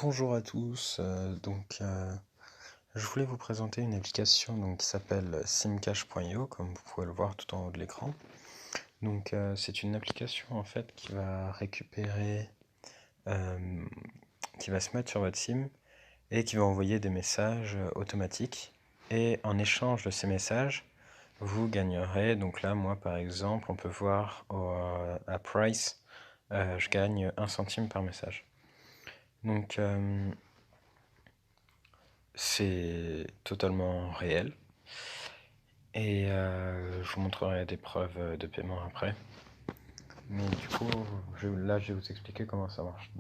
Bonjour à tous, je voulais vous présenter une application qui s'appelle simcash.io, comme vous pouvez le voir tout en haut de l'écran. C'est une application en fait qui va récupérer, qui va se mettre sur votre SIM et qui va envoyer des messages automatiques. Et en échange de ces messages, vous gagnerez, donc là moi par exemple, on peut voir à Price, je gagne 1 centime par message. C'est totalement réel et je vous montrerai des preuves de paiement après. Mais du coup, là, je vais vous expliquer comment ça marche.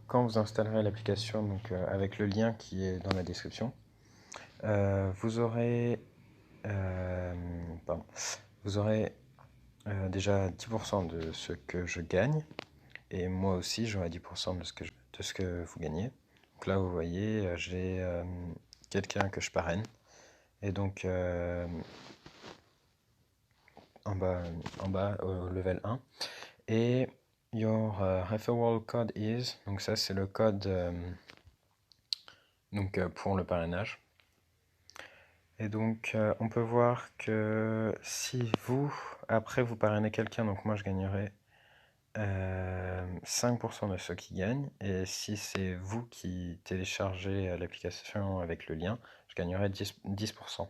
Quand vous installerez l'application, avec le lien qui est dans la description, vous aurez, pardon, vous aurez déjà 10% de ce que je gagne et moi aussi, j'aurai 10% de ce que vous gagnez. Donc là, vous voyez, j'ai quelqu'un que je parraine. Et donc, en bas, au level 1. Et your referral code is, donc ça c'est le code pour le parrainage. Et donc, on peut voir que si vous, après vous parrainez quelqu'un, donc moi je gagnerai 5% de ceux qui gagnent. Et si c'est vous qui téléchargez l'application avec le lien, je gagnerai 10%.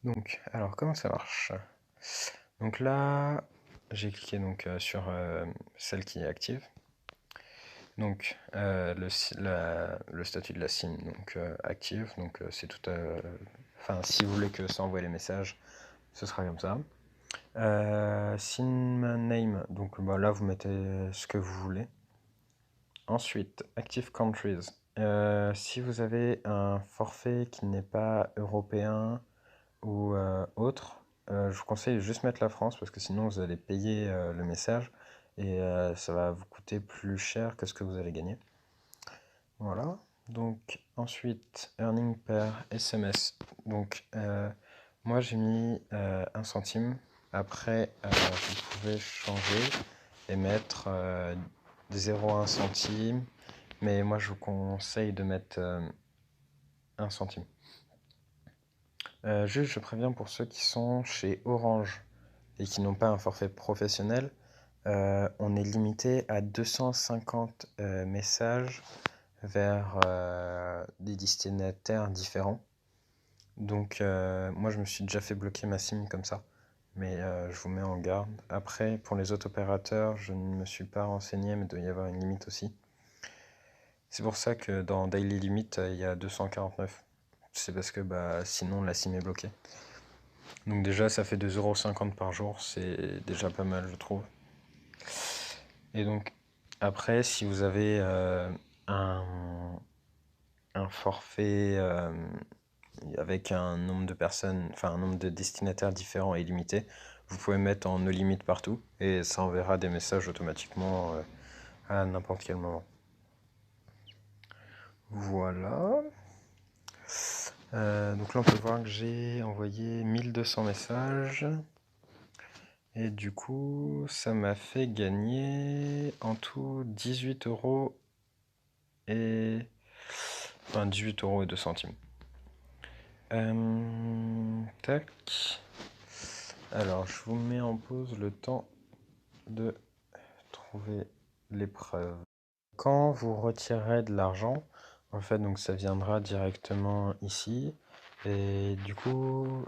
Donc, alors comment ça marche? Donc là, j'ai cliqué sur celle qui est active. Donc le statut de la SIM active. C'est tout. Enfin, si vous voulez que ça envoie les messages, ce sera comme ça. SIM name. Donc là, vous mettez ce que vous voulez. Ensuite, active countries. Si vous avez un forfait qui n'est pas européen ou autre, je vous conseille de juste mettre la France parce que sinon vous allez payer le message et ça va vous coûter plus cher que ce que vous allez gagner. Voilà. Donc ensuite, earning per SMS. Moi j'ai mis 1 centime. Après, vous pouvez changer et mettre 0,1 centime. Mais moi je vous conseille de mettre 1 centime. Juste, je préviens pour ceux qui sont chez Orange et qui n'ont pas un forfait professionnel, on est limité à 250 messages vers des destinataires différents. Moi, je me suis déjà fait bloquer ma SIM comme ça, mais je vous mets en garde. Après, pour les autres opérateurs, je ne me suis pas renseigné, mais il doit y avoir une limite aussi. C'est pour ça que dans Daily Limit, il y a 249. C'est parce que sinon la SIM est bloquée. Donc déjà, ça fait 2,50 € par jour, c'est déjà pas mal, je trouve. Et donc, après, si vous avez un forfait avec un nombre de personnes, enfin un nombre de destinataires différents et limité, vous pouvez mettre en no limit partout et ça enverra des messages automatiquement à n'importe quel moment. Voilà. Donc là, on peut voir que j'ai envoyé 1200 messages. Et du coup, ça m'a fait gagner en tout 18 € et... Enfin, 18 € et 2 centimes. Tac. Alors, je vous mets en pause le temps de trouver les preuves. Quand vous retirerez de l'argent, en fait, donc ça viendra directement ici. Et du coup,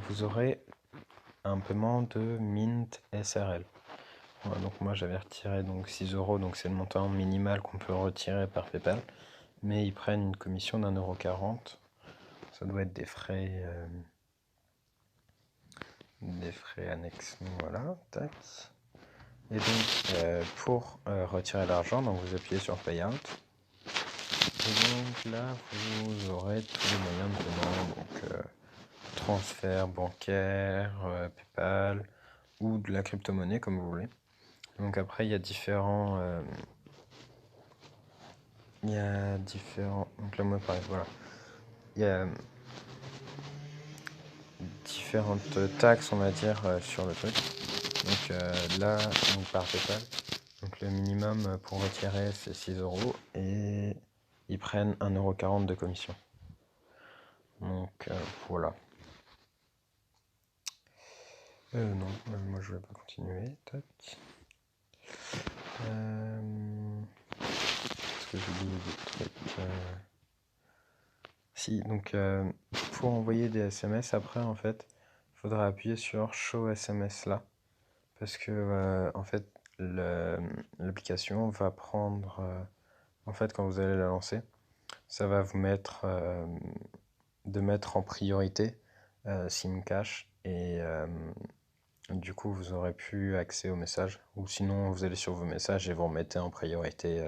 vous aurez un paiement de Mint SRL. Voilà, donc moi j'avais retiré 6 €, donc c'est le montant minimal qu'on peut retirer par PayPal. Mais ils prennent une commission d'1,40 €. Ça doit être des frais annexes. Voilà, tac. Et donc pour retirer l'argent, vous appuyez sur Payout. Et donc là vous aurez tous les moyens de paiement, transfert bancaire, PayPal ou de la crypto-monnaie comme vous voulez. Donc après il y a différents donc là moi pareil, voilà, il y a différentes taxes on va dire sur le truc. Donc là par PayPal, donc Donc le minimum pour retirer c'est 6 euros et ils prennent 1,40 € de commission. Donc voilà. Non, moi je vais pas continuer. Tac. Est-ce que j'ai oublié des trucs Si, donc pour envoyer des SMS après, en fait, il faudra appuyer sur Show SMS là. Parce que en fait, l'application va prendre. En fait, quand vous allez la lancer, ça va vous mettre de mettre en priorité SIM cache et du coup vous aurez plus accès aux messages ou sinon vous allez sur vos messages et vous remettez en priorité